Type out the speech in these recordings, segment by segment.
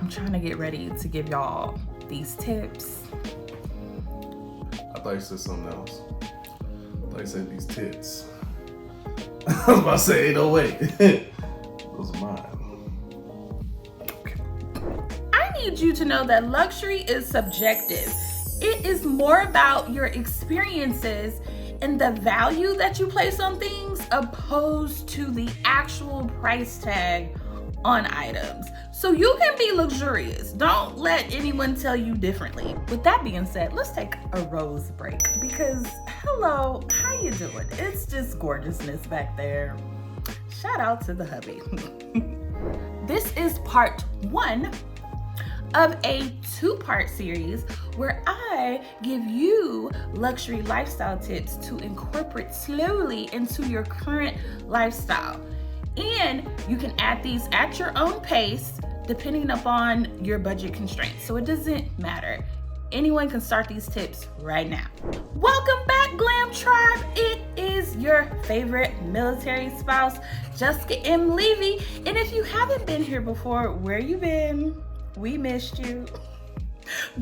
I'm trying to get ready to give y'all these tips. I thought you said something else. I thought you said these tits. I was about to say 808. Those are mine. I need you to know that luxury is subjective. It is more about your experiences and the value that you place on things opposed to the actual price tag on items. So you can be luxurious. Don't let anyone tell you differently. With that being said, let's take a rose break because hello, how you doing? It's just gorgeousness back there. Shout out to the hubby. This is part 1 of a 2-part series where I give you luxury lifestyle tips to incorporate slowly into your current lifestyle. And you can add these at your own pace depending upon your budget constraints. So it doesn't matter. Anyone can start these tips right now. Welcome back, Glam Tribe. It is your favorite military spouse, Jessica M. Levy. And if you haven't been here before, where you been? We missed you.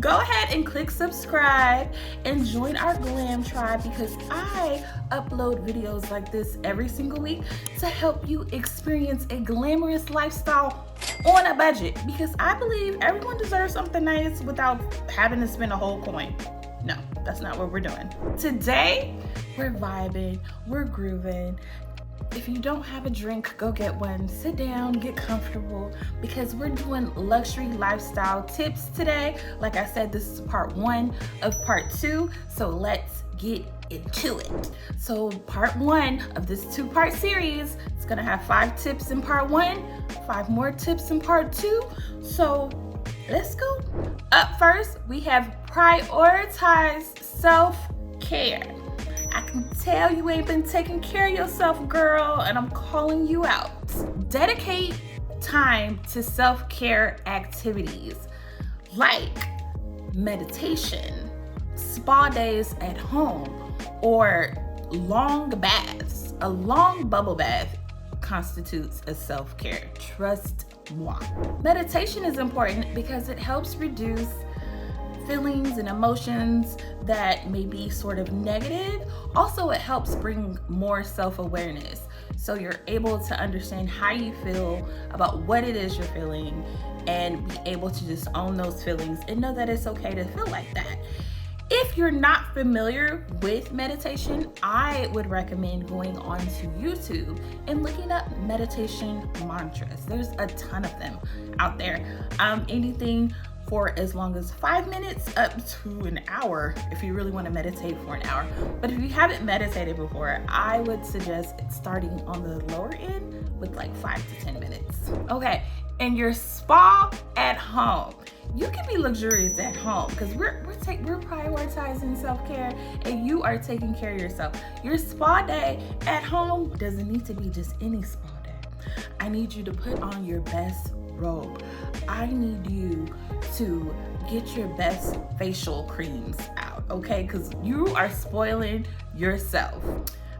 Go ahead and click subscribe and join our Glam Tribe because I upload videos like this every single week to help you experience a glamorous lifestyle on a budget, because I believe everyone deserves something nice without having to spend a whole coin. No, that's not what we're doing. Today, we're vibing, we're grooving. If you don't have a drink, go get one. Sit down, get comfortable, because we're doing luxury lifestyle tips today. Like I said, this is part 1 of part 2, so let's get into it. So part 1 of this 2-part series, it's gonna have 5 tips in part 1, 5 more tips in part 2. So let's go. Up first, we have prioritize self-care. I can tell you ain't been taking care of yourself, girl, and I'm calling you out. Dedicate time to self-care activities like meditation, spa days at home, or long baths. A long bubble bath constitutes a self-care. Trust moi. Meditation is important because it helps reduce feelings and emotions that may be sort of negative. Also, it helps bring more self-awareness. So you're able to understand how you feel about what it is you're feeling and be able to just own those feelings and know that it's okay to feel like that. If you're not familiar with meditation, I would recommend going onto YouTube and looking up meditation mantras. There's a ton of them out there. Anything for as long as 5 minutes up to an hour if you really want to meditate for an hour. But if you haven't meditated before, I would suggest starting on the lower end with like 5 to 10 minutes. Okay, and your spa at home. You can be luxurious at home because we're prioritizing self-care and you are taking care of yourself. Your spa day at home doesn't need to be just any spa day. I need you to put on your best robe. I need you to get your best facial creams out, okay? Because you are spoiling yourself.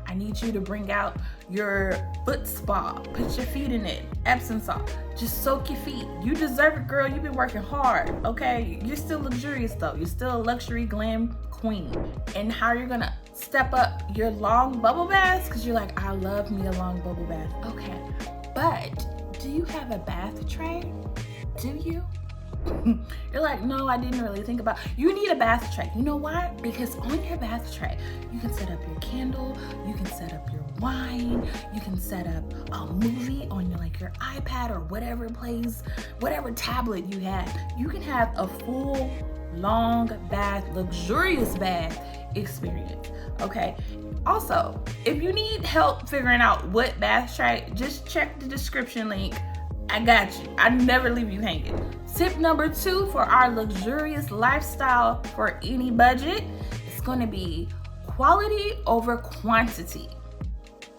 I need you to bring out your foot spa. Put your feet in it. Epsom salt. Just soak your feet. You deserve it, girl. You've been working hard, okay? You're still luxurious though. You're still a luxury glam queen. And how you're gonna step up your long bubble baths, because you're like, I love me a long bubble bath. Okay, but do you have a bath tray? Do you? You're like, no, I didn't really think about. You need a bath tray. You know why? Because on your bath tray, you can set up your candle, you can set up your wine, you can set up a movie on your iPad or whatever plays, whatever tablet you have. You can have a full, long bath, luxurious bath experience. Okay. Also, if you need help figuring out what bath tray, just check the description link. I got you. I never leave you hanging. Tip number 2 for our luxurious lifestyle for any budget is going to be quality over quantity.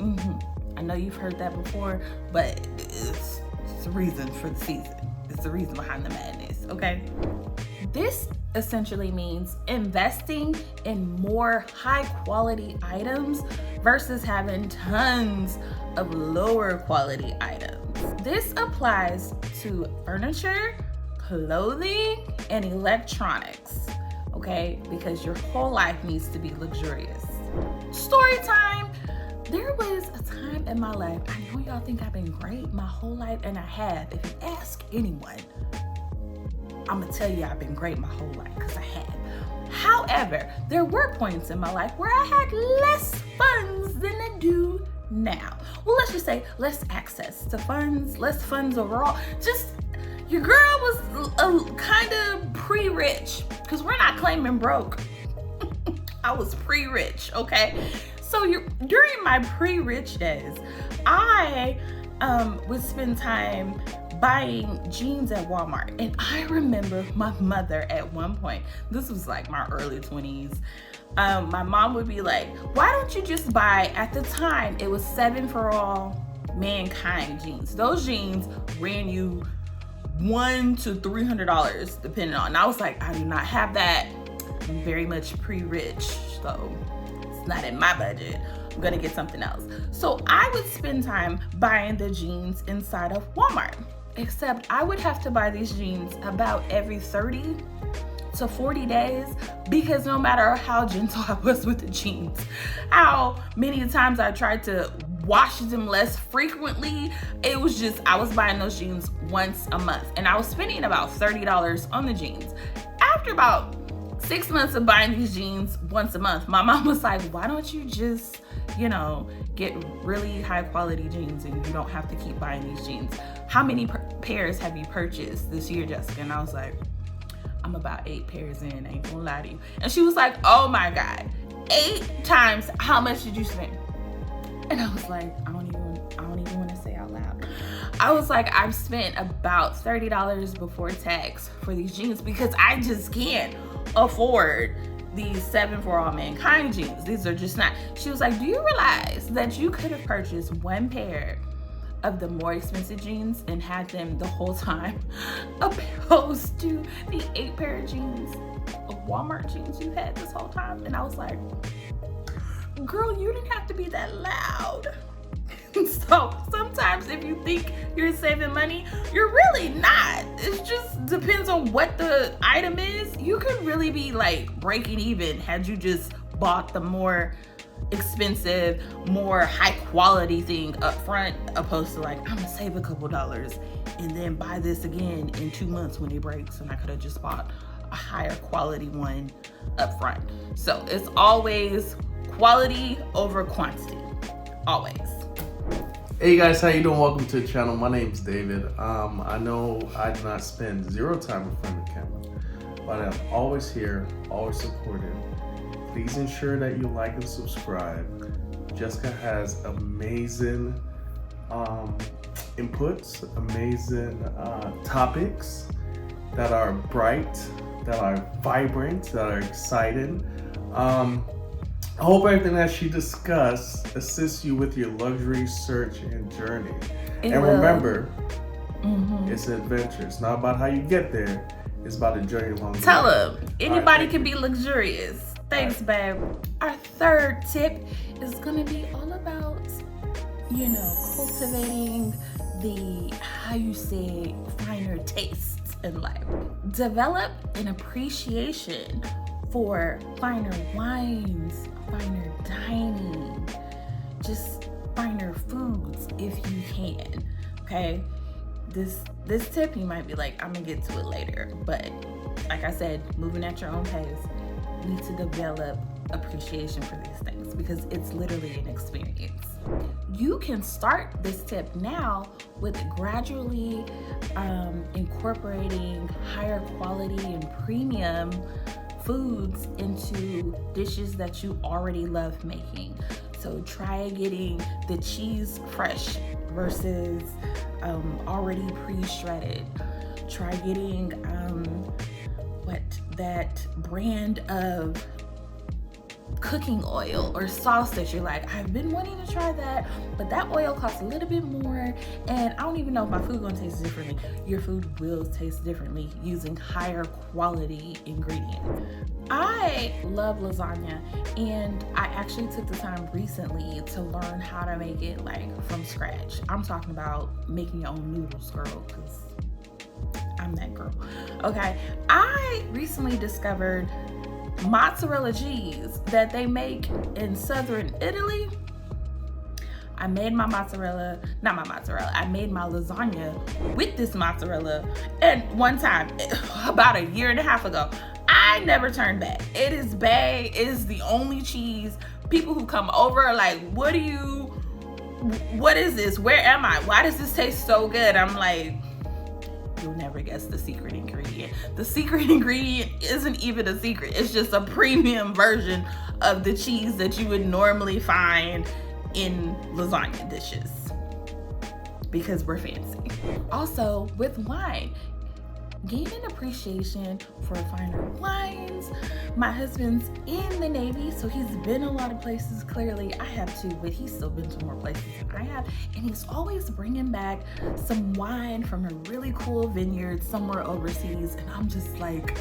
I know you've heard that before, but it's the reason for the season. It's the reason behind the madness, okay? This essentially means investing in more high quality items versus having tons of lower quality items. This applies to furniture, clothing and electronics, okay? Because your whole life needs to be luxurious. Story time. There was a time in my life, I know y'all think I've been great my whole life, and I have. If you ask anyone, I'm gonna tell you I've been great my whole life, because I have. However, there were points in my life where I had less funds than I do now. Well, let's just say less access to funds, less funds overall. Just, your girl was kind of pre-rich, because we're not claiming broke. I was pre-rich, okay? So during my pre-rich days, I would spend time buying jeans at Walmart. And I remember my mother at one point, this was like my early 20s, my mom would be like, why don't you just buy, at the time, it was 7 for All Mankind jeans. Those jeans ran you $100 to $300 depending on. And I was like, I do not have that. I'm very much pre-rich, so it's not in my budget. I'm gonna get something else. So I would spend time buying the jeans inside of Walmart, except I would have to buy these jeans about every 30 to 40 days, because no matter how gentle I was with the jeans, how many times I tried to wash them less frequently, it was just, I was buying those jeans once a month, and I was spending about $30 on the jeans. After about 6 months of buying these jeans once a month, my mom was like, why don't you just, get really high quality jeans and you don't have to keep buying these jeans. How many pairs have you purchased this year, Jessica? And I was like, I'm about 8 pairs in, I ain't gonna lie to you. And she was like, oh my God, 8 times, how much did you spend? And I was like, I don't even want to say out loud. I was like, I've spent about $30 before tax for these jeans, because I just can't afford these 7 for All Mankind jeans. These are just not. She was like, do you realize that you could have purchased 1 pair of the more expensive jeans and had them the whole time, opposed to the 8 pair of jeans of Walmart jeans you had this whole time? And I was like, girl, you didn't have to be that loud. So sometimes if you think you're saving money, you're really not. It just depends on what the item is. You could really be like breaking even had you just bought the more expensive, more high quality thing up front, opposed to like, I'm gonna save a couple dollars and then buy this again in 2 months when it breaks, and I could have just bought a higher quality one up front. So it's always quality over quantity, always. Hey guys, how you doing? Welcome to the channel. My name's David. I know I do not spend 0 time in front of the camera, but I'm always here, always supportive. Please ensure that you like and subscribe. Jessica has amazing inputs, amazing topics that are bright, that are vibrant, that are exciting. I hope everything that she discussed assists you with your luxury search and journey. Remember, it's an adventure. It's not about how you get there. It's about the journey along the way. Tell them, anybody can be luxurious. Thanks, babe. Our third tip is gonna be all about, cultivating the, finer tastes in life. Develop an appreciation for finer wines, finer dining, just finer foods if you can, okay? This tip, you might be like, I'm gonna get to it later, but like I said, moving at your own pace, you need to develop appreciation for these things, because it's literally an experience. You can start this tip now with gradually incorporating higher quality and premium foods into dishes that you already love making. So try getting the cheese fresh versus already pre-shredded. Try getting that brand of cooking oil or sauce that you're like, I've been wanting to try that, but that oil costs a little bit more, and I don't even know if my food gonna taste differently. Your food will taste differently using higher quality ingredients. I love lasagna, and I actually took the time recently to learn how to make it like from scratch. I'm talking about making your own noodles, girl, because I'm that girl. Okay, I recently discovered mozzarella cheese that they make in southern Italy. I made my mozzarella, not my mozzarella, I made my lasagna with this mozzarella. And one time, about a year and a half ago, I never turned back. It is bae, it is the only cheese. People who come over are like, what is this? Where am I? Why does this taste so good? I'm like, you'll never guess the secret ingredient. The secret ingredient isn't even a secret. It's just a premium version of the cheese that you would normally find in lasagna dishes, because we're fancy. Also, with wine, gain an appreciation for finer wines. My husband's in the Navy, so he's been a lot of places. Clearly, I have too, but he's still been to more places than I have. And he's always bringing back some wine from a really cool vineyard somewhere overseas. And I'm just like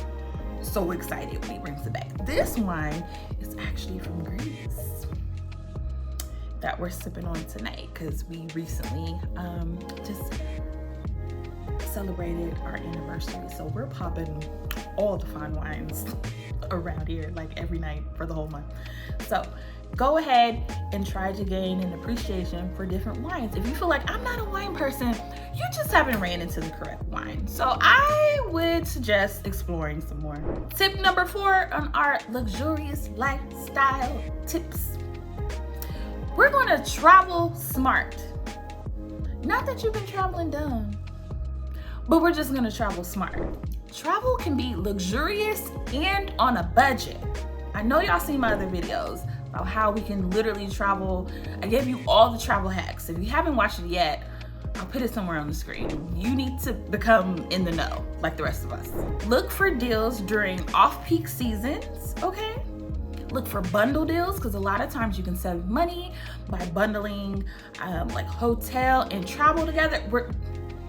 so excited when he brings it back. This wine is actually from Greece that we're sipping on tonight, because we recently just celebrated our anniversary. So we're popping all the fine wines around here like every night for the whole month. So go ahead and try to gain an appreciation for different wines. If you feel like I'm not a wine person, you just haven't ran into the correct wine. So I would suggest exploring some more. Tip number 4 on our luxurious lifestyle tips. We're gonna travel smart. Not that you've been traveling dumb, but we're just gonna travel smart. Travel can be luxurious and on a budget. I know y'all seen my other videos about how we can literally travel. I gave you all the travel hacks. If you haven't watched it yet, I'll put it somewhere on the screen. You need to become in the know like the rest of us. Look for deals during off-peak seasons, okay? Look for bundle deals, because a lot of times you can save money by bundling like hotel and travel together.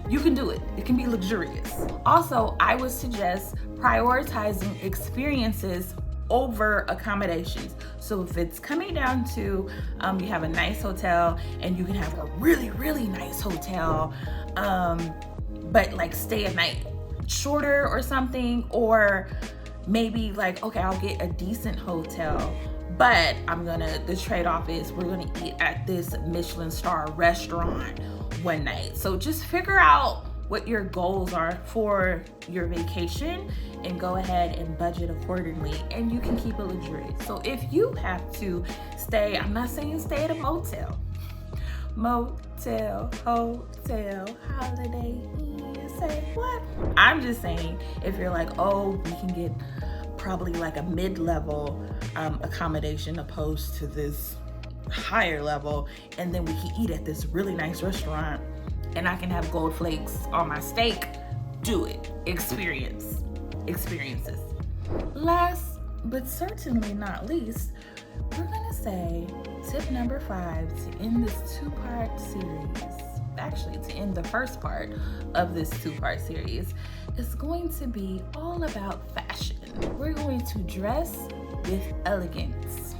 You can do it. It can be luxurious. Also, I would suggest prioritizing experiences over accommodations. So if it's coming down to you have a nice hotel and you can have a really, really nice hotel, but like stay a night shorter or something, or maybe like, okay, I'll get a decent hotel, but the trade-off is we're gonna eat at this Michelin star restaurant one night. So just figure out what your goals are for your vacation and go ahead and budget accordingly, and you can keep it luxurious. So if you have to stay, I'm not saying stay at a motel, hotel, holiday, say what? I'm just saying if you're like, oh, we can get probably like a mid-level accommodation opposed to this higher level, and then we can eat at this really nice restaurant and I can have gold flakes on my steak, do it. Experiences. Last but certainly not least, we're gonna say tip number 5 to end this 2-part series, actually to end the first part of this 2-part series, is going to be all about fashion. We're going to dress with elegance.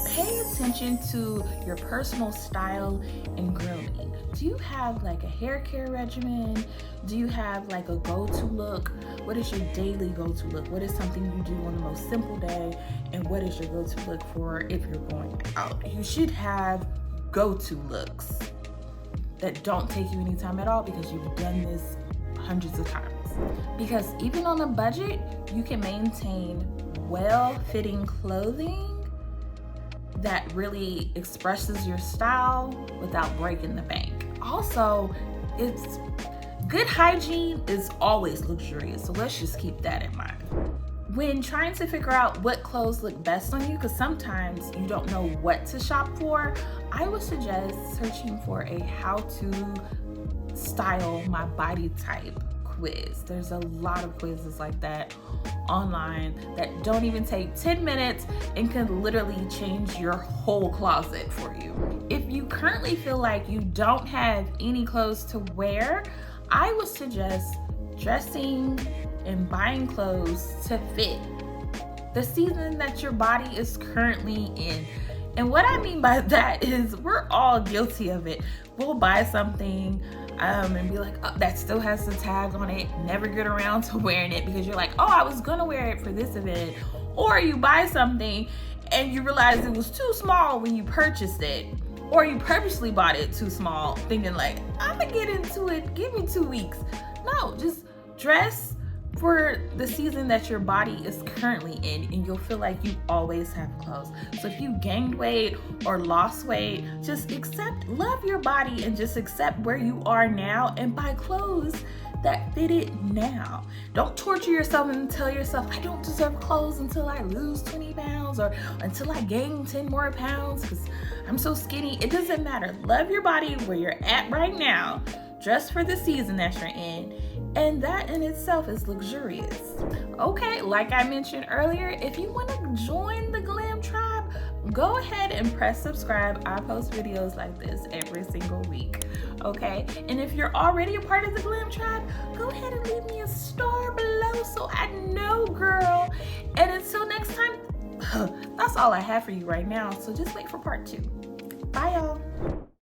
Pay attention to your personal style and grooming. Do you have like a hair care regimen? Do you have like a go-to look? What is your daily go-to look? What is something you do on the most simple day? And what is your go-to look for if you're going out? You should have go-to looks that don't take you any time at all, because you've done this hundreds of times. Because even on a budget, you can maintain well-fitting clothing that really expresses your style without breaking the bank. Also, it's good hygiene is always luxurious, so let's just keep that in mind. When trying to figure out what clothes look best on you, because sometimes you don't know what to shop for, I would suggest searching for a how to style my body type quiz. There's a lot of quizzes like that online that don't even take 10 minutes and can literally change your whole closet for you. If you currently feel like you don't have any clothes to wear, I would suggest dressing and buying clothes to fit the season that your body is currently in. And what I mean by that is we're all guilty of it. We'll buy something and be like, oh, that still has the tag on it, never get around to wearing it because you're like, oh, I was gonna wear it for this event. Or you buy something and you realize it was too small when you purchased it. Or you purposely bought it too small, thinking like, I'm gonna get into it, give me 2 weeks. No, just dress for the season that your body is currently in, and you'll feel like you always have clothes. So if you gained weight or lost weight, just love your body and just accept where you are now and buy clothes that fit it now. Don't torture yourself and tell yourself, I don't deserve clothes until I lose 20 pounds or until I gain 10 more pounds because I'm so skinny. It doesn't matter. Love your body where you're at right now. Dress for the season that you're in, and that in itself is luxurious. Okay, like I mentioned earlier, if you want to join the Glam Tribe, go ahead and press subscribe. I post videos like this every single week, okay? And if you're already a part of the Glam Tribe, go ahead and leave me a star below so I know, girl. And until next time, that's all I have for you right now, so just wait for part 2. Bye, y'all.